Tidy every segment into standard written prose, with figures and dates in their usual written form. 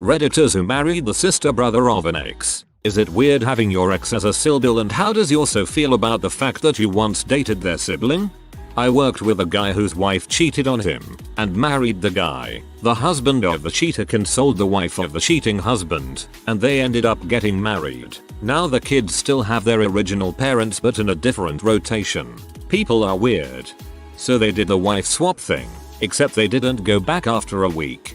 Redditors who married the sister brother of an ex. Is it weird having your ex as a sibling, and how does yourself feel about the fact that you once dated their sibling? I worked with a guy whose wife cheated on him and married the guy. The husband of the cheater consoled the wife of the cheating husband and they ended up getting married. Now the kids still have their original parents but in a different rotation. People are weird. So they did the wife swap thing, except they didn't go back after a week.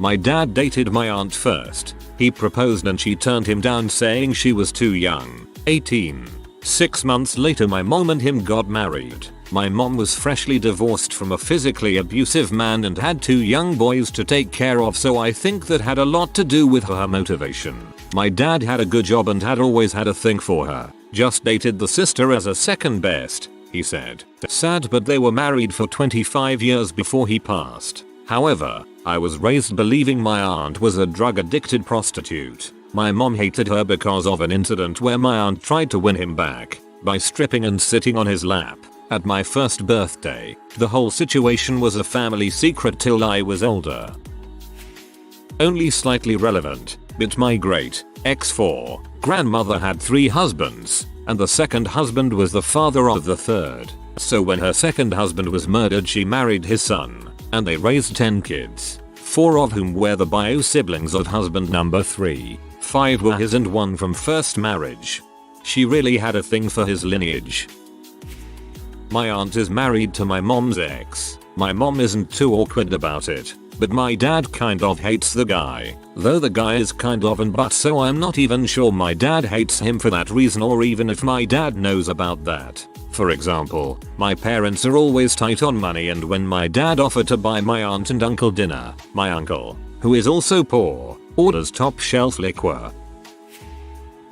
My dad dated my aunt first. He proposed and she turned him down saying she was too young, 18. 6 months later my mom and him got married. My mom was freshly divorced from a physically abusive man and had 2 young boys to take care of, so I think that had a lot to do with her motivation. My dad had a good job and had always had a thing for her. Just dated the sister as a second best, he said. Sad, but they were married for 25 years before he passed. However, I was raised believing my aunt was a drug-addicted prostitute. My mom hated her because of an incident where my aunt tried to win him back by stripping and sitting on his lap at my first birthday. The whole situation was a family secret till I was older. Only slightly relevant, but my great ex-4 grandmother had 3 husbands, and the second husband was the father of the third. So when her second husband was murdered, she married his son, and they raised 10 kids, 4 of whom were the bio siblings of husband number 3. 5 were his and 1 from first marriage. She really had a thing for his lineage. My aunt is married to my mom's ex. My mom isn't too awkward about it, but my dad kind of hates the guy. Though the guy is kind of an butt, so I'm not even sure my dad hates him for that reason, or even if my dad knows about that. For example, my parents are always tight on money, and when my dad offered to buy my aunt and uncle dinner, my uncle, who is also poor, orders top shelf liquor.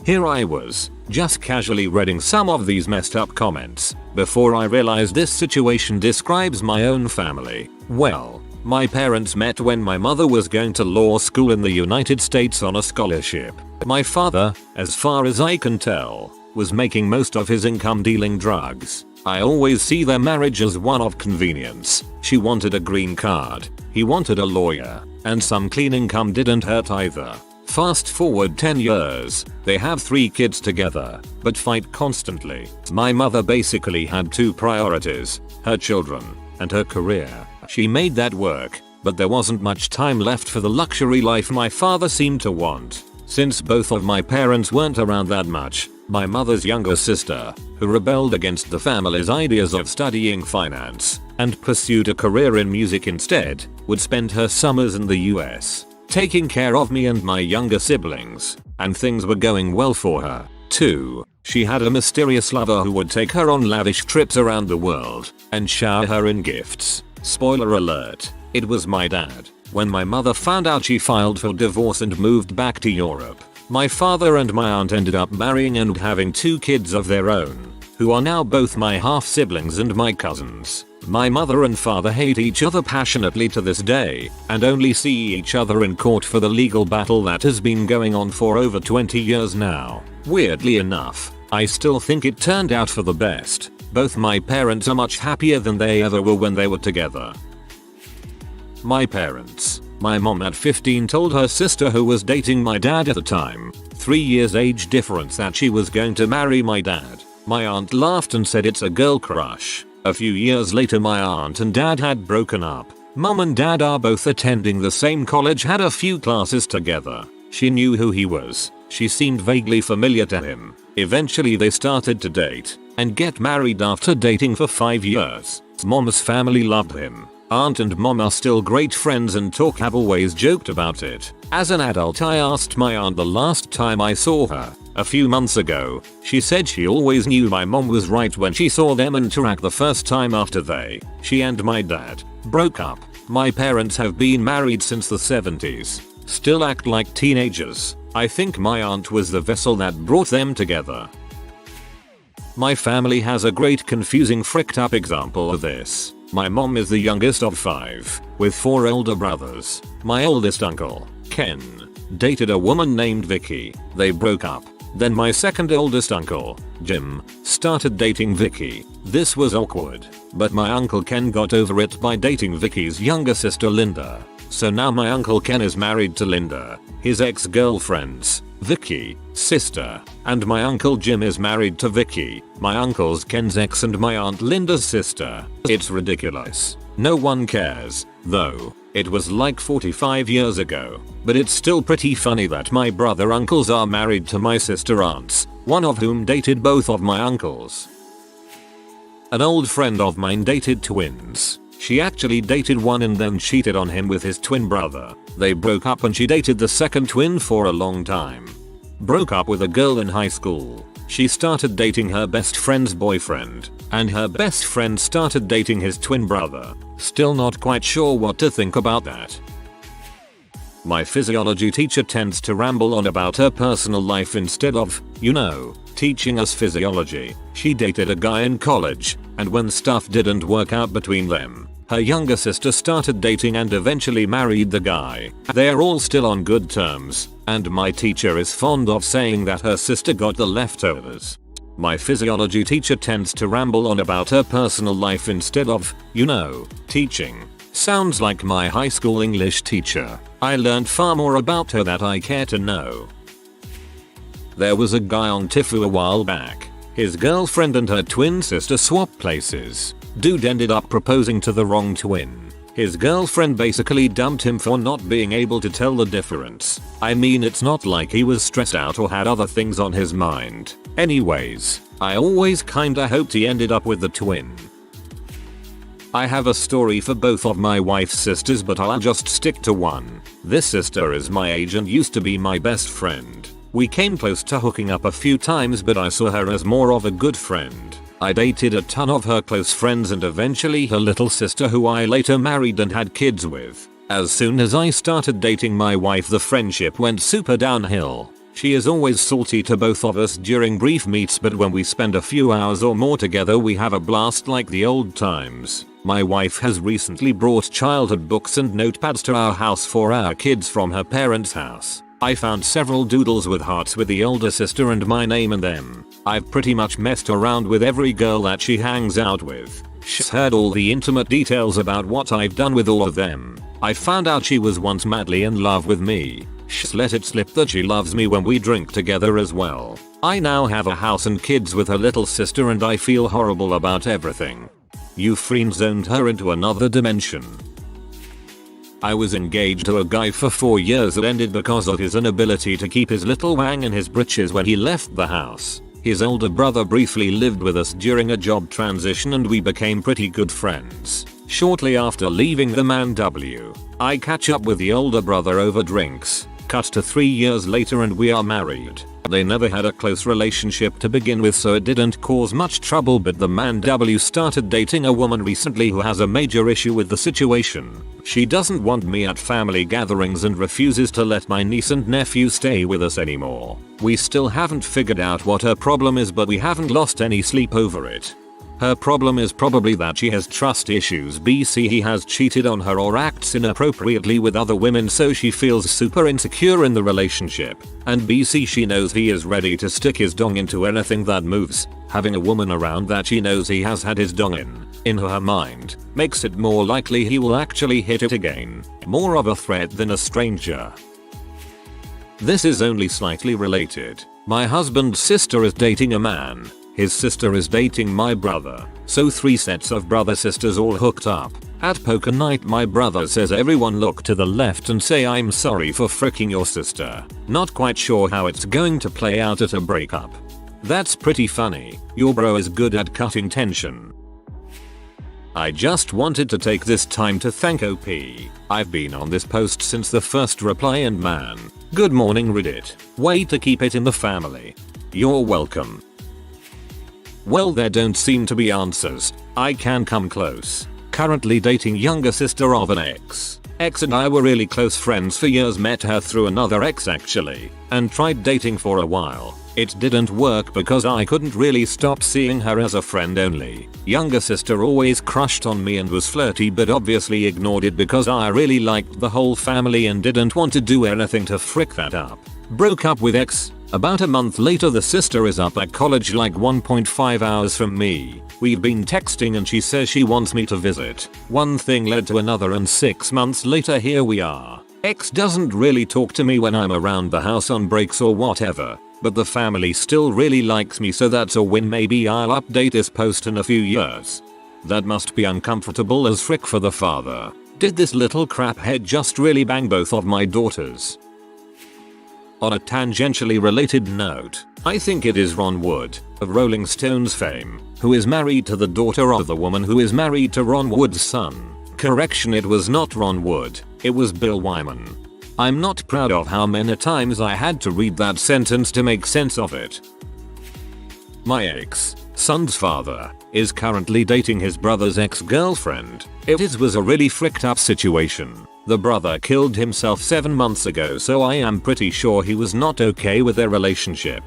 Here I was, just casually reading some of these messed up comments, before I realized this situation describes my own family. Well, my parents met when my mother was going to law school in the United States on a scholarship. My father, as far as I can tell, was making most of his income dealing drugs. I always see their marriage as one of convenience. She wanted a green card, he wanted a lawyer, and some clean income didn't hurt either. Fast forward 10 years, they have 3 kids together, but fight constantly. My mother basically had 2 priorities, her children and her career. She made that work, but there wasn't much time left for the luxury life my father seemed to want. Since both of my parents weren't around that much, my mother's younger sister, who rebelled against the family's ideas of studying finance and pursued a career in music instead, would spend her summers in the US, taking care of me and my younger siblings, and things were going well for her. 2. She had a mysterious lover who would take her on lavish trips around the world and shower her in gifts. Spoiler alert, it was my dad. When my mother found out, she filed for divorce and moved back to Europe. My father and my aunt ended up marrying and having 2 kids of their own, who are now both my half-siblings and my cousins. My mother and father hate each other passionately to this day, and only see each other in court for the legal battle that has been going on for over 20 years now. Weirdly enough, I still think it turned out for the best. Both my parents are much happier than they ever were when they were together. My parents. My mom at 15 told her sister, who was dating my dad at the time, 3 years age difference, that she was going to marry my dad. My aunt laughed and said it's a girl crush. A few years later my aunt and dad had broken up. Mom and dad are both attending the same college, had a few classes together. She knew who he was. She seemed vaguely familiar to him. Eventually they started to date and get married after dating for 5 years. Mom's family loved him. Aunt and mom are still great friends and have always joked about it. As an adult, I asked my aunt the last time I saw her, a few months ago. She said she always knew my mom was right when she saw them interact the first time after she and my dad broke up. My parents have been married since the 70s. Still act like teenagers. I think my aunt was the vessel that brought them together. My family has a great confusing fricked up example of this. My mom is the youngest of 5, with 4 older brothers. My oldest uncle, Ken, dated a woman named Vicky. They broke up. Then my second oldest uncle, Jim, started dating Vicky. This was awkward, but my uncle Ken got over it by dating Vicky's younger sister Linda. So now my uncle Ken is married to Linda, his ex-girlfriend's, Vicky, sister, and my uncle Jim is married to Vicky, my uncle's Ken's ex and my aunt Linda's sister. It's ridiculous. No one cares, though. It was like 45 years ago, but it's still pretty funny that my brother uncles are married to my sister aunts, one of whom dated both of my uncles. An old friend of mine dated twins. She actually dated one and then cheated on him with his twin brother. They broke up and she dated the second twin for a long time. Broke up with a girl in high school. She started dating her best friend's boyfriend, and her best friend started dating his twin brother. Still not quite sure what to think about that. My physiology teacher tends to ramble on about her personal life instead of, teaching us physiology. She dated a guy in college, and when stuff didn't work out between them, her younger sister started dating and eventually married the guy. They're all still on good terms, and my teacher is fond of saying that her sister got the leftovers. My physiology teacher tends to ramble on about her personal life instead of, teaching. Sounds like my high school English teacher. I learned far more about her that I care to know. There was a guy on Tifu a while back. His girlfriend and her twin sister swapped places. Dude ended up proposing to the wrong twin. His girlfriend basically dumped him for not being able to tell the difference. I mean, it's not like he was stressed out or had other things on his mind. Anyways, I always kinda hoped he ended up with the twin. I have a story for both of my wife's sisters, but I'll just stick to one. This sister is my age and used to be my best friend. We came close to hooking up a few times, but I saw her as more of a good friend. I dated a ton of her close friends and eventually her little sister, who I later married and had kids with. As soon as I started dating my wife, the friendship went super downhill. She is always salty to both of us during brief meets, but when we spend a few hours or more together we have a blast like the old times. My wife has recently brought childhood books and notepads to our house for our kids from her parents' house. I found several doodles with hearts with the older sister and my name in them. I've pretty much messed around with every girl that she hangs out with. She's heard all the intimate details about what I've done with all of them. I found out she was once madly in love with me. She's let it slip that she loves me when we drink together as well. I now have a house and kids with her little sister and I feel horrible about everything. You friend-zoned her into another dimension. I was engaged to a guy for 4 years that ended because of his inability to keep his little wang in his britches when he left the house. His older brother briefly lived with us during a job transition and we became pretty good friends. Shortly after leaving the man I catch up with the older brother over drinks. Cut to 3 years later and we are married. They never had a close relationship to begin with, so it didn't cause much trouble, but the man started dating a woman recently who has a major issue with the situation. She doesn't want me at family gatherings and refuses to let my niece and nephew stay with us anymore. We still haven't figured out what her problem is, but we haven't lost any sleep over it. Her problem is probably that she has trust issues. BC he has cheated on her or acts inappropriately with other women, so she feels super insecure in the relationship. And BC she knows he is ready to stick his dong into anything that moves. Having a woman around that she knows he has had his dong in her mind, makes it more likely he will actually hit it again. More of a threat than a stranger. This is only slightly related. My husband's sister is dating a man. His sister is dating my brother, so 3 sets of brother-sisters all hooked up. At poker night my brother says everyone look to the left and say I'm sorry for fricking your sister. Not quite sure how it's going to play out at a breakup. That's pretty funny. Your bro is good at cutting tension. I just wanted to take this time to thank OP. I've been on this post since the first reply and man, good morning Reddit. Way to keep it in the family. You're welcome. Well, there don't seem to be answers. I can come close. Currently dating younger sister of an ex. Ex and I were really close friends for years, met her through another ex actually, and tried dating for a while. It didn't work because I couldn't really stop seeing her as a friend only. Younger sister always crushed on me and was flirty, but obviously ignored it because I really liked the whole family and didn't want to do anything to frick that up. Broke up with ex, About a month later the sister is up at college like 1.5 hours from me. We've been texting and she says she wants me to visit. One thing led to another and 6 months later here we are. Ex doesn't really talk to me when I'm around the house on breaks or whatever. But the family still really likes me, so that's a win. Maybe I'll update this post in a few years. That must be uncomfortable as frick for the father. Did this little craphead just really bang both of my daughters? On a tangentially related note, I think it is Ron Wood, of Rolling Stones fame, who is married to the daughter of the woman who is married to Ron Wood's son. Correction, it was not Ron Wood, it was Bill Wyman. I'm not proud of how many times I had to read that sentence to make sense of it. My ex-son's father is currently dating his brother's ex-girlfriend. It was a really fricked up situation. The brother killed himself 7 months ago, so I am pretty sure he was not okay with their relationship.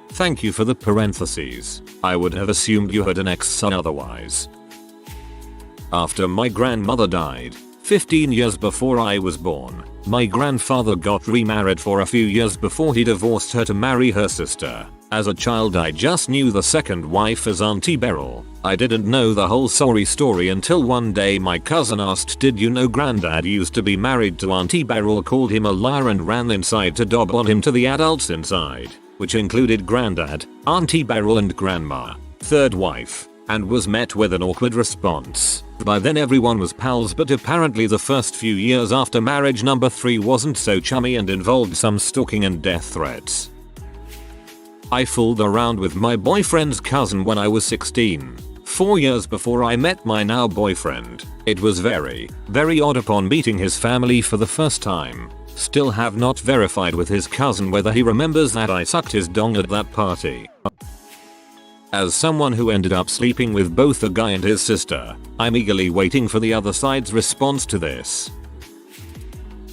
Thank you for the parentheses. I would have assumed you had an ex-son otherwise. After my grandmother died, 15 years before I was born, my grandfather got remarried for a few years before he divorced her to marry her sister. As a child I just knew the second wife as Auntie Beryl. I didn't know the whole sorry story until one day my cousin asked, did you know Granddad used to be married to Auntie Beryl, called him a liar and ran inside to dob on him to the adults inside, which included Granddad, Auntie Beryl and Grandma, third wife, and was met with an awkward response. By then everyone was pals, but apparently the first few years after marriage number 3 wasn't so chummy and involved some stalking and death threats. I fooled around with my boyfriend's cousin when I was 16, 4 years before I met my now boyfriend. It was very odd upon meeting his family for the first time. Still have not verified with his cousin whether he remembers that I sucked his dong at that party. As someone who ended up sleeping with both the guy and his sister, I'm eagerly waiting for the other side's response to this.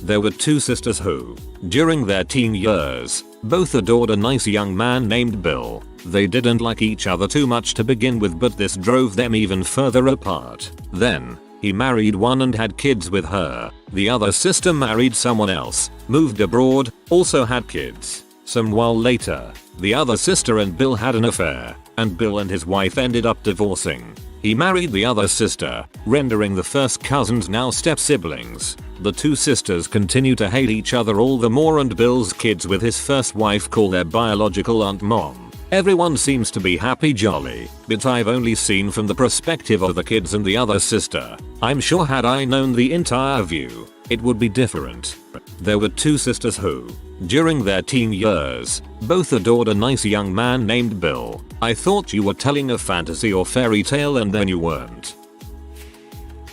There were 2 sisters who, during their teen years, both adored a nice young man named Bill. They didn't like each other too much to begin with, but this drove them even further apart. Then, he married one and had kids with her. The other sister married someone else, moved abroad, also had kids. Some while later, the other sister and Bill had an affair, and Bill and his wife ended up divorcing. He married the other sister, rendering the first cousins now step-siblings. The 2 sisters continue to hate each other all the more, and Bill's kids with his first wife call their biological aunt mom. Everyone seems to be happy jolly, but I've only seen from the perspective of the kids and the other sister. I'm sure had I known the entire view, it would be different. There were 2 sisters who, during their teen years, both adored a nice young man named Bill. I thought you were telling a fantasy or fairy tale, and then you weren't.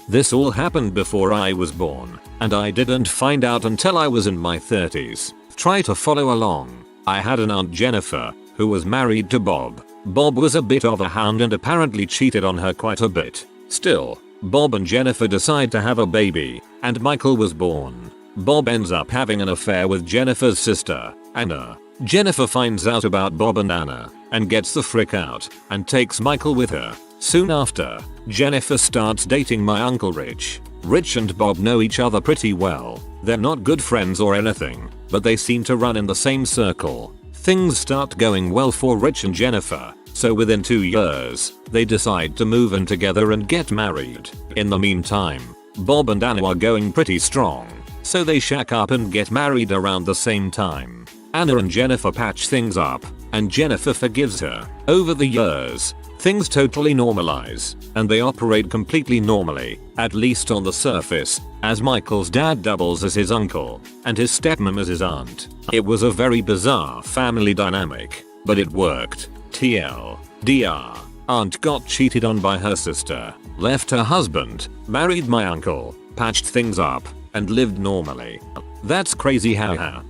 This all happened before I was born, and I didn't find out until I was in my 30s. Try to follow along. I had an Aunt Jennifer, who was married to Bob. Bob was a bit of a hound and apparently cheated on her quite a bit. Still, Bob and Jennifer decide to have a baby, and Michael was born. Bob ends up having an affair with Jennifer's sister, Anna. Jennifer finds out about Bob and Anna, and gets the frick out, and takes Michael with her. Soon after, Jennifer starts dating my Uncle Rich. Rich and Bob know each other pretty well. They're not good friends or anything, but they seem to run in the same circle. Things start going well for Rich and Jennifer, so within 2 years, they decide to move in together and get married. In the meantime, Bob and Anna are going pretty strong, so they shack up and get married around the same time. Anna and Jennifer patch things up, and Jennifer forgives her. Over the years, things totally normalize, and they operate completely normally, at least on the surface, as Michael's dad doubles as his uncle, and his stepmom as his aunt. It was a very bizarre family dynamic, but it worked. TLDR. Aunt got cheated on by her sister, left her husband, married my uncle, patched things up, and lived normally. That's crazy haha.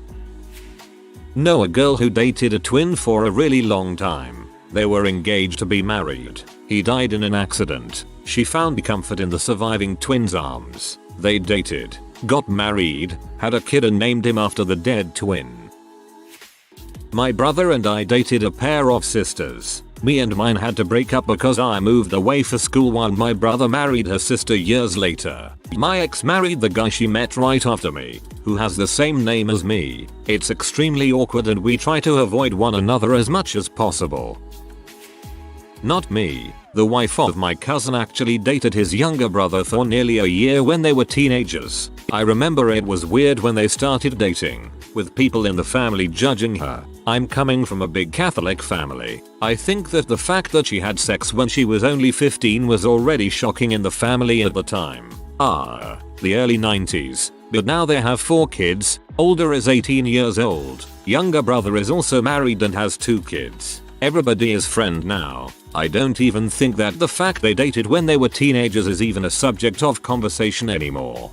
Know a girl who dated a twin for a really long time. They were engaged to be married. He died in an accident. She found comfort in the surviving twin's arms. They dated, got married, had a kid and named him after the dead twin. My brother and I dated a pair of sisters. Me and mine had to break up because I moved away for school while my brother married her sister years later. My ex married the guy she met right after me, who has the same name as me. It's extremely awkward and we try to avoid one another as much as possible. Not me. The wife of my cousin actually dated his younger brother for nearly a year when they were teenagers. I remember it was weird when they started dating, with people in the family judging her. I'm coming from a big Catholic family. I think that the fact that she had sex when she was only 15 was already shocking in the family at the time. The early 90s. But now they have 4 kids, older is 18 years old, younger brother is also married and has 2 kids. Everybody is friend now. I don't even think that the fact they dated when they were teenagers is even a subject of conversation anymore.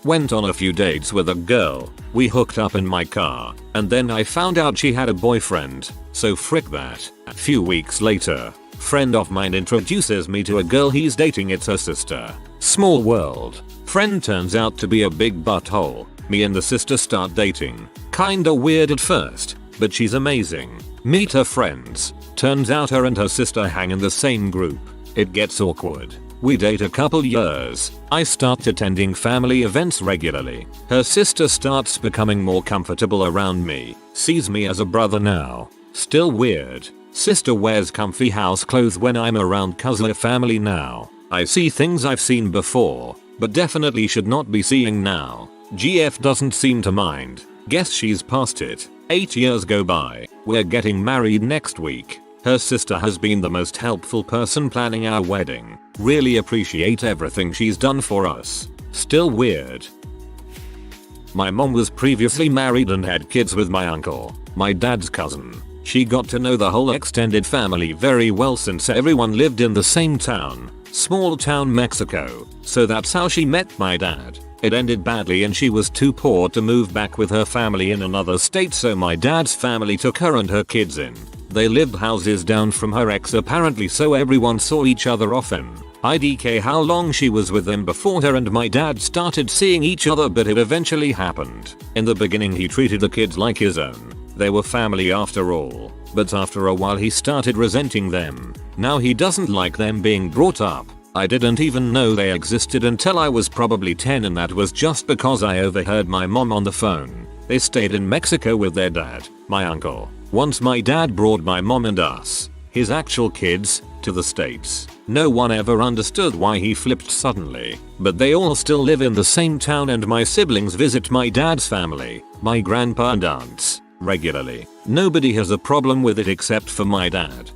Went on a few dates with a girl, we hooked up in my car, and then I found out she had a boyfriend, so frick that. A few weeks later, friend of mine introduces me to a girl he's dating, it's her sister. Small world. Friend turns out to be a big butthole. Me and the sister start dating. Kinda weird at first, but she's amazing. Meet her friends. Turns out her and her sister hang in the same group. It gets awkward. We date a couple years. I start attending family events regularly. Her sister starts becoming more comfortable around me. Sees me as a brother now. Still weird. Sister wears comfy house clothes when I'm around cousin family now. I see things I've seen before, but definitely should not be seeing now. GF doesn't seem to mind. Guess she's past it. 8 years go by. We're getting married next week. Her sister has been the most helpful person planning our wedding. Really appreciate everything she's done for us. Still weird. My mom was previously married and had kids with my uncle, my dad's cousin. She got to know the whole extended family very well since everyone lived in the same town. Small town Mexico. So that's how she met my dad. It ended badly and she was too poor to move back with her family in another state, so my dad's family took her and her kids in. They lived houses down from her ex apparently, so everyone saw each other often. IDK how long she was with him before her and my dad started seeing each other, but it eventually happened. In the beginning he treated the kids like his own. They were family after all. But after a while he started resenting them. Now he doesn't like them being brought up. I didn't even know they existed until I was probably 10, and that was just because I overheard my mom on the phone. They stayed in Mexico with their dad, my uncle. Once my dad brought my mom and us, his actual kids, to the States. No one ever understood why he flipped suddenly, but they all still live in the same town and my siblings visit my dad's family, my grandpa and aunts, regularly. Nobody has a problem with it except for my dad.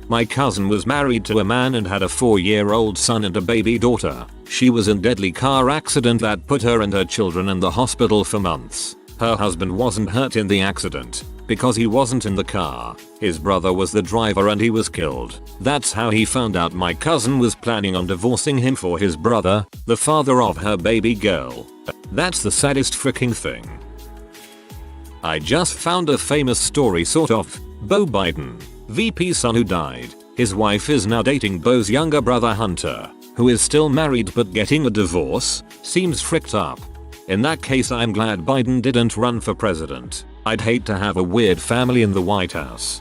My cousin was married to a man and had a 4-year-old son and a baby daughter. She was in a deadly car accident that put her and her children in the hospital for months. Her husband wasn't hurt in the accident because he wasn't in the car. His brother was the driver and he was killed. That's how he found out my cousin was planning on divorcing him for his brother, the father of her baby girl. That's the saddest freaking thing. I just found a famous story sort of. Beau Biden, VP's son who died. His wife is now dating Beau's younger brother Hunter, who is still married but getting a divorce. Seems fricked up. In that case I'm glad Biden didn't run for president. I'd hate to have a weird family in the White House.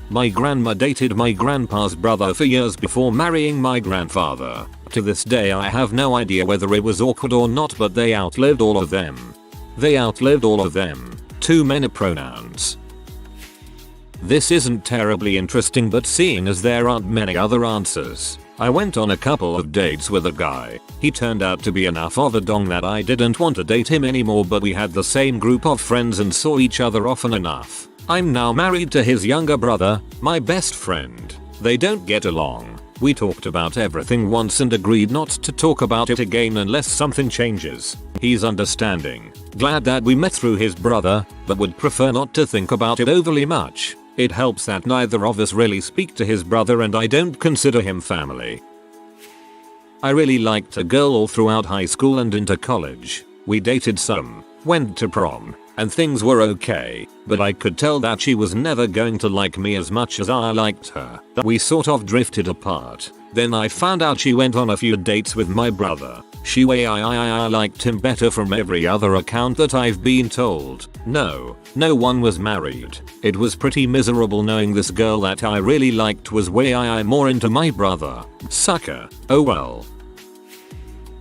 My grandma dated my grandpa's brother for years before marrying my grandfather. To this day I have no idea whether it was awkward or not, but they outlived all of them. Too many pronouns. This isn't terribly interesting, but seeing as there aren't many other answers, I went on a couple of dates with a guy. He turned out to be enough of a dong that I didn't want to date him anymore, but we had the same group of friends and saw each other often enough. I'm now married to his younger brother, my best friend. They don't get along. We talked about everything once and agreed not to talk about it again unless something changes. He's understanding. Glad that we met through his brother, but would prefer not to think about it overly much. It helps that neither of us really speak to his brother and I don't consider him family. I really liked a girl all throughout high school and into college. We dated some, went to prom, and things were okay, but I could tell that she was never going to like me as much as I liked her. We sort of drifted apart. Then I found out she went on a few dates with my brother. I liked him better from every other account that I've been told. No one was married. It was pretty miserable knowing this girl that I really liked was way more into my brother. Sucker. Oh well.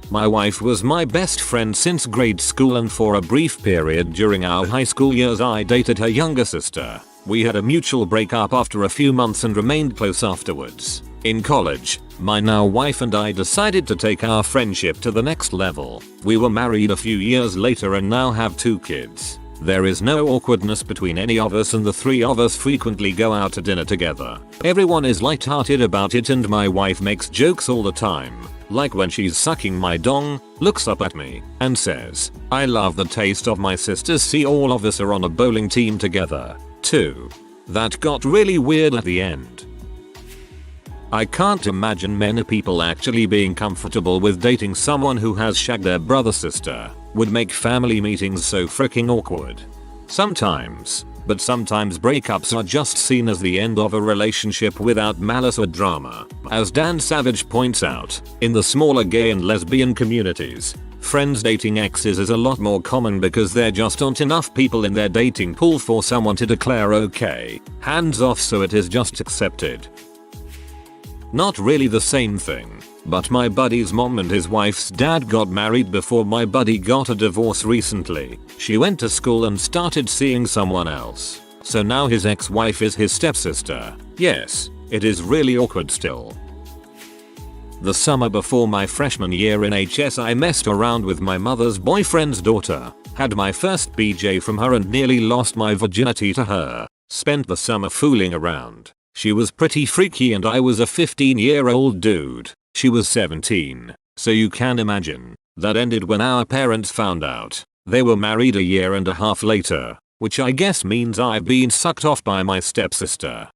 My wife was my best friend since grade school, and for a brief period during our high school years I dated her younger sister. We had a mutual breakup after a few months and remained close afterwards. In college, my now wife and I decided to take our friendship to the next level. We were married a few years later and now have 2 kids. There is no awkwardness between any of us, and the 3 of us frequently go out to dinner together. Everyone is light-hearted about it, and my wife makes jokes all the time. Like when she's sucking my dong, looks up at me, and says, "I love the taste of my sisters." See, all of us are on a bowling team together, too. That got really weird at the end. I can't imagine many people actually being comfortable with dating someone who has shagged their brother sister. Would make family meetings so freaking awkward. Sometimes breakups are just seen as the end of a relationship without malice or drama. As Dan Savage points out, in the smaller gay and lesbian communities, friends dating exes is a lot more common because there just aren't enough people in their dating pool for someone to declare okay, hands off, so it is just accepted. Not really the same thing, but my buddy's mom and his wife's dad got married before my buddy got a divorce recently. She went to school and started seeing someone else. So now his ex-wife is his stepsister. Yes, it is really awkward still. The summer before my freshman year in HS, I messed around with my mother's boyfriend's daughter. Had my first BJ from her and nearly lost my virginity to her. Spent the summer fooling around. She was pretty freaky and I was a 15-year-old dude. She was 17. So you can imagine. That ended when our parents found out. They were married a year and a half later, which I guess means I've been sucked off by my stepsister.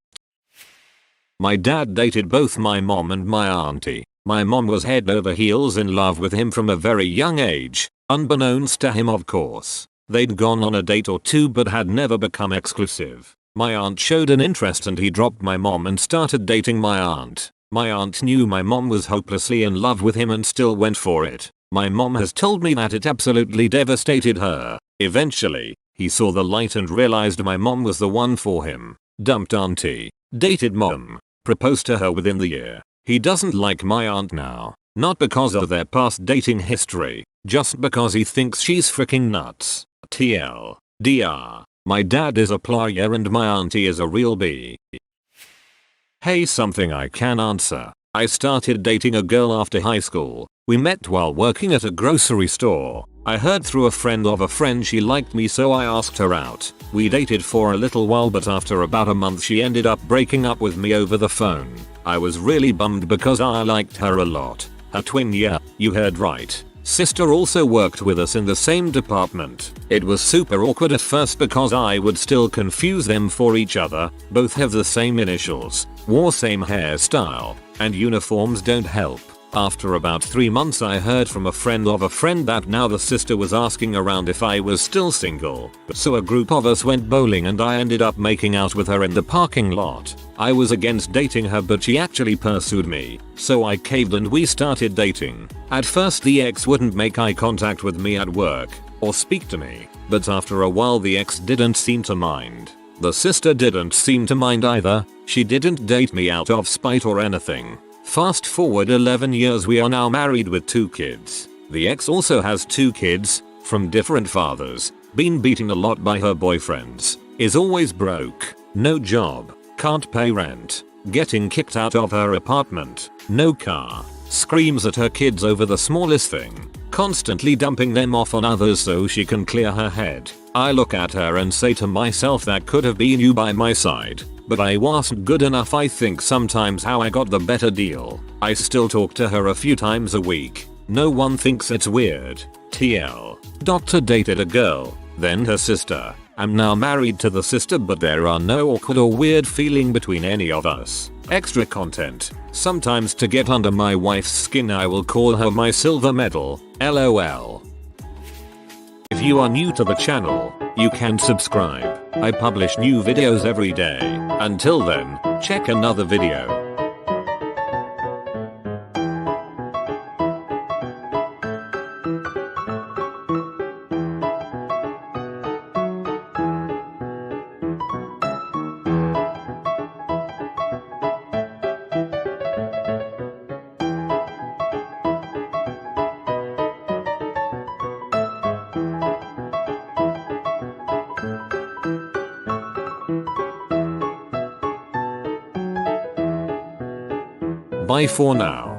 My dad dated both my mom and my auntie. My mom was head over heels in love with him from a very young age, unbeknownst to him of course. They'd gone on a date or 2 but had never become exclusive. My aunt showed an interest and he dropped my mom and started dating my aunt. My aunt knew my mom was hopelessly in love with him and still went for it. My mom has told me that it absolutely devastated her. Eventually, he saw the light and realized my mom was the one for him. Dumped auntie, dated mom, proposed to her within the year. He doesn't like my aunt now, not because of their past dating history, just because he thinks she's freaking nuts. TLDR. My dad is a player and my auntie is a real B. Hey, something I can answer. I started dating a girl after high school. We met while working at a grocery store. I heard through a friend of a friend she liked me, so I asked her out. We dated for a little while, but after about a month she ended up breaking up with me over the phone. I was really bummed because I liked her a lot. Her twin, yeah, you heard right, sister also worked with us in the same department. It was super awkward at first because I would still confuse them for each other. Both have the same initials, wore same hairstyle, and uniforms don't help. After about 3 months I heard from a friend of a friend that now the sister was asking around if I was still single. So a group of us went bowling and I ended up making out with her in the parking lot. I was against dating her but she actually pursued me. So I caved and we started dating. At first the ex wouldn't make eye contact with me at work or speak to me, but after a while the ex didn't seem to mind. The sister didn't seem to mind either. She didn't date me out of spite or anything. Fast forward 11 years, we are now married with 2 kids. The ex also has 2 kids, from different fathers, been beaten a lot by her boyfriends, is always broke, no job, can't pay rent, getting kicked out of her apartment, no car, screams at her kids over the smallest thing, constantly dumping them off on others so she can clear her head. I look at her and say to myself, that could have been you by my side. But I wasn't good enough. I think sometimes how I got the better deal. I still talk to her a few times a week. No one thinks it's weird. TL. Doctor dated a girl, then her sister. I'm now married to the sister, but there are no awkward or weird feeling between any of us. Extra content. Sometimes to get under my wife's skin I will call her my silver medal. LOL. If you are new to the channel, you can subscribe. I publish new videos every day. Until then, check another video. Bye for now.